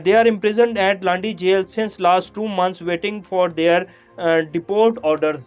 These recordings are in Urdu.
They are imprisoned at Landi jail since last 2 months waiting for their deport orders.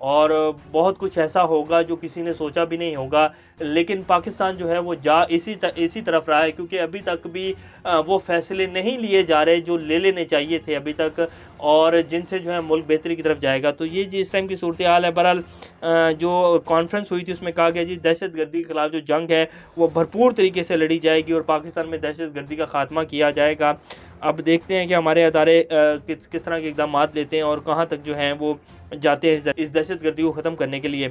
اور بہت کچھ ایسا ہوگا جو کسی نے سوچا بھی نہیں ہوگا، لیکن پاکستان جو ہے وہ اسی طرف رہا ہے، کیونکہ ابھی تک بھی وہ فیصلے نہیں لیے جا رہے جو لے لینے چاہیے تھے ابھی تک، اور جن سے جو ہے ملک بہتری کی طرف جائے گا۔ تو یہ جی اس ٹائم کی صورتحال ہے۔ بہرحال جو کانفرنس ہوئی تھی اس میں کہا گیا جی دہشت گردی کے خلاف جو جنگ ہے وہ بھرپور طریقے سے لڑی جائے گی اور پاکستان میں دہشت گردی کا خاتمہ کیا جائے گا۔ اب دیکھتے ہیں کہ ہمارے ادارے کس طرح کے اقدامات لیتے ہیں اور کہاں تک جو ہیں وہ جاتے ہیں اس دہشت گردی کو ختم کرنے کے لیے۔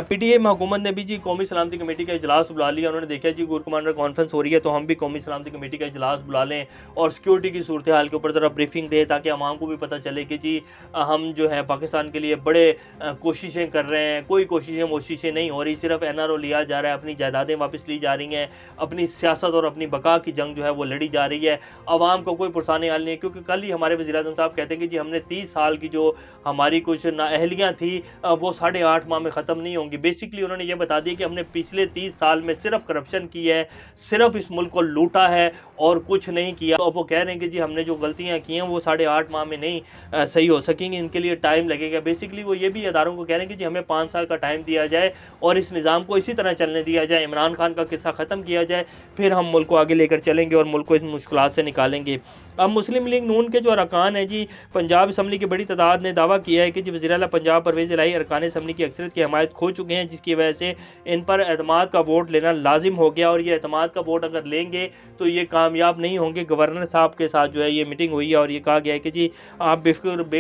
پی ٹی اے حکومت نے بھی جی قومی سلامتی کمیٹی کا اجلاس بلا لیا۔ انہوں نے دیکھا جی کور کمانڈر کانفرنس ہو رہی ہے تو ہم بھی قومی سلامتی کمیٹی کا اجلاس بلا لیں اور سیکیورٹی کی صورتحال کے اوپر ذرا بریفنگ دیں، تاکہ عوام کو بھی پتہ چلے کہ جی ہم جو ہے پاکستان کے لیے بڑے کوششیں کر رہے ہیں۔ کوئی کوششیں نہیں ہو رہی، صرف این آر او لیا جا رہا ہے، اپنی جائیدادیں واپس لی جا رہی ہیں، اپنی سیاست اور اپنی بقا کی جنگ جو ہے وہ لڑی جا رہی ہے۔ عوام کو کوئی پرسان حل نہیں ہے، کیونکہ کل ہی ہمارے وزیر اعظم صاحب کہتے ہیں کہ جی ہم نے 30 سال کی جو ہماری کچھ نااہلیاں تھی وہ 8.5 ماہ میں ختم نہیں ہوں گی۔ بیسکلی انہوں نے یہ بتا دیا کہ ہم نے پچھلے 30 سال میں صرف کرپشن کی ہے، صرف اس ملک کو لوٹا ہے اور کچھ نہیں کیا۔ اب وہ کہہ رہے ہیں کہ جی ہم نے جو غلطیاں کی ہیں وہ 8.5 ماہ میں نہیں صحیح ہو سکیں گی، ان کے لیے ٹائم لگے گا۔ بیسکلی وہ یہ بھی اداروں کو کہہ رہے ہیں کہ جی ہمیں 5 سال کا ٹائم دیا جائے اور اس نظام کو اسی طرح چلنے دیا جائے، عمران خان کا قصہ ختم کیا جائے، پھر ہم ملک کو آگے لے کر چلیں گے اور ملک کو اس مشکلات سے نکالیں گے۔ اب مسلم لیگ نون کے جو ارکان ہیں جی پنجاب اسمبلی کی بڑی تعداد نے دعویٰ کیا ہے کہ جی وزیر اعلیٰ پنجاب پرویز الہی ارکان اسمبلی کی اکثریت کی حمایت کھو چکے ہیں، جس کی وجہ سے ان پر اعتماد کا ووٹ لینا لازم ہو گیا، اور یہ اعتماد کا ووٹ اگر لیں گے تو یہ کامیاب نہیں ہوں گے۔ گورنر صاحب کے ساتھ جو ہے یہ میٹنگ ہوئی ہے اور یہ کہا گیا ہے کہ جی آپ بے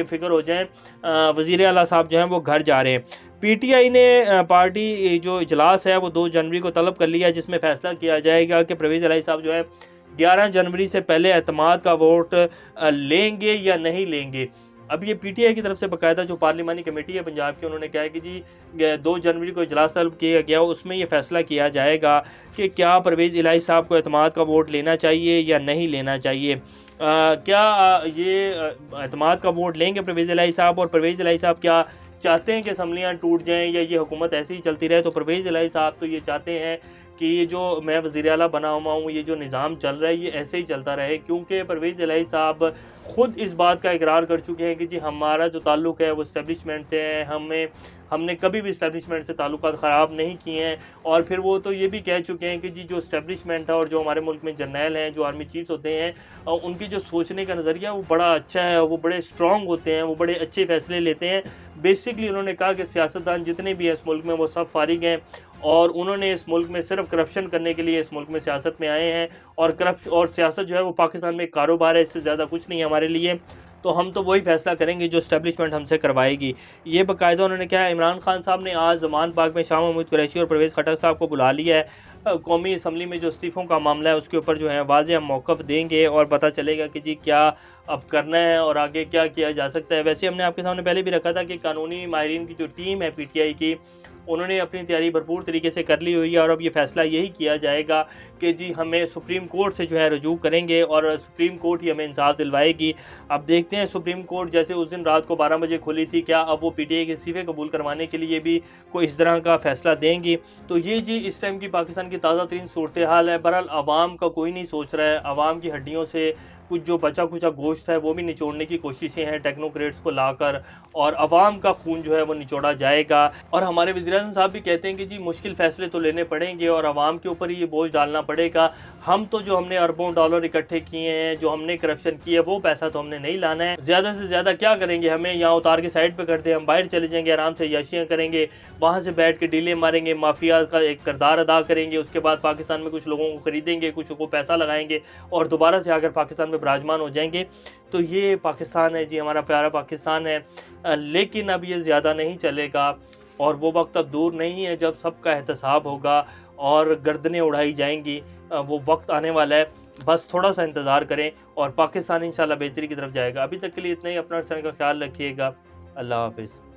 فکر ہو جائیں، وزیر اعلیٰ صاحب جو ہیں وہ گھر جا رہے ہیں۔ پی ٹی آئی نے پارٹی جو اجلاس ہے وہ 2 جنوری کو طلب کر لیا ہے، جس میں فیصلہ کیا جائے گا کہ پرویز الہی صاحب جو ہے 11 جنوری سے پہلے اعتماد کا ووٹ لیں گے یا نہیں لیں گے۔ اب یہ پی ٹی آئی کی طرف سے باقاعدہ جو پارلیمانی کمیٹی ہے پنجاب کی، انہوں نے کہا ہے کہ جی 2 جنوری کو اجلاس طلب کیا گیا، اس میں یہ فیصلہ کیا جائے گا کہ کیا پرویز الہی صاحب کو اعتماد کا ووٹ لینا چاہیے یا نہیں لینا چاہیے۔ کیا یہ اعتماد کا ووٹ لیں گے پرویز الہی صاحب، اور پرویز الہی صاحب کیا چاہتے ہیں کہ اسمبلیاں ٹوٹ جائیں یا یہ حکومت ایسے ہی چلتی رہے؟ تو پرویز الہی صاحب تو یہ چاہتے ہیں کہ یہ جو میں وزیر اعلیٰ بنا ہوا ہوں، یہ جو نظام چل رہا ہے یہ ایسے ہی چلتا رہے، کیونکہ پرویز الہی صاحب خود اس بات کا اقرار کر چکے ہیں کہ جی ہمارا جو تعلق ہے وہ اسٹیبلشمنٹ سے ہے، ہم نے کبھی بھی اسٹیبلشمنٹ سے تعلقات خراب نہیں کیے ہیں، اور پھر وہ تو یہ بھی کہہ چکے ہیں کہ جی جو اسٹیبلشمنٹ ہے اور جو ہمارے ملک میں جرنیل ہیں، جو آرمی چیفز ہوتے ہیں، ان کی جو سوچنے کا نظریہ وہ بڑا اچھا ہے، وہ بڑے اسٹرانگ ہوتے ہیں، وہ بڑے اچھے فیصلے لیتے ہیں۔ بیسکلی انہوں نے کہا کہ سیاستدان جتنے بھی ہیں اس ملک میں وہ سب فارغ ہیں، اور انہوں نے اس ملک میں صرف کرپشن کرنے کے لیے اس ملک میں سیاست میں آئے ہیں، اور سیاست جو ہے وہ پاکستان میں ایک کاروبار ہے، اس سے زیادہ کچھ نہیں ہے ہمارے لیے، تو ہم تو وہی فیصلہ کریں گے جو اسٹیبلشمنٹ ہم سے کروائے گی۔ یہ باقاعدہ انہوں نے کہا ہے۔ عمران خان صاحب نے آج زمان پاک میں شاہ محمود قریشی اور پرویز خٹک صاحب کو بلا لیا ہے۔ قومی اسمبلی میں جو استعفوں کا معاملہ ہے اس کے اوپر جو ہے واضح موقف دیں گے اور پتہ چلے گا کہ جی کیا اب کرنا ہے اور آگے کیا کیا جا سکتا ہے۔ ویسے ہم نے آپ کے سامنے پہلے بھی رکھا تھا کہ قانونی ماہرین کی جو ٹیم ہے پی ٹی آئی کی، انہوں نے اپنی تیاری بھرپور طریقے سے کر لی ہوئی ہے، اور اب یہ فیصلہ یہی کیا جائے گا کہ جی ہمیں سپریم کورٹ سے جو ہے رجوع کریں گے اور سپریم کورٹ ہی ہمیں انصاف دلوائے گی۔ اب دیکھتے ہیں سپریم کورٹ جیسے اس دن رات کو 12 بجے کھلی تھی، کیا اب وہ پی ٹی آئی کے استعفے قبول کروانے کے لیے بھی کوئی اس طرح کا فیصلہ دیں گی؟ تو یہ جی اس ٹائم کی پاکستان کی تازہ ترین صورتحال ہے۔ بہرحال عوام کا کوئی نہیں سوچ رہا ہے، عوام کی ہڈیوں سے کچھ جو بچا کچا گوشت ہے وہ بھی نچوڑنے کی کوششیں ہیں ٹیکنوکریٹس کو لا کر، اور عوام کا خون جو ہے وہ نچوڑا جائے گا۔ اور ہمارے وزیر اعظم صاحب بھی کہتے ہیں کہ جی مشکل فیصلے تو لینے پڑیں گے اور عوام کے اوپر ہی یہ بوجھ ڈالنا پڑے گا۔ ہم جو ہم نے اربوں ڈالر اکٹھے کیے ہیں، جو ہم نے کرپشن کی ہے، وہ پیسہ تو ہم نے نہیں لانا ہے۔ زیادہ سے زیادہ کیا کریں گے؟ ہمیں یہاں اتار کے سائڈ پہ کر دیں، ہم باہر چلے جائیں گے، آرام سے عیاشیاں کریں گے، وہاں سے بیٹھ کے ڈیلے ماریں گے، مافیا کا ایک کردار ادا کریں گے، اس کے بعد پاکستان میں کچھ لوگوں کو خریدیں گے، کچھ کو پیسہ لگائیں گے اور دوبارہ سے آ کر پاکستان میں براجمان ہو جائیں گے۔ تو یہ پاکستان ہے جی، ہمارا پیارا پاکستان ہے، لیکن اب یہ زیادہ نہیں چلے گا، اور وہ وقت اب دور نہیں ہے جب سب کا احتساب ہوگا اور گردنیں اڑائی جائیں گی۔ وہ وقت آنے والا ہے، بس تھوڑا سا انتظار کریں اور پاکستان انشاءاللہ بہتری کی طرف جائے گا۔ ابھی تک کے لیے اتنا ہی، اپنا کا خیال رکھیے گا، اللہ حافظ۔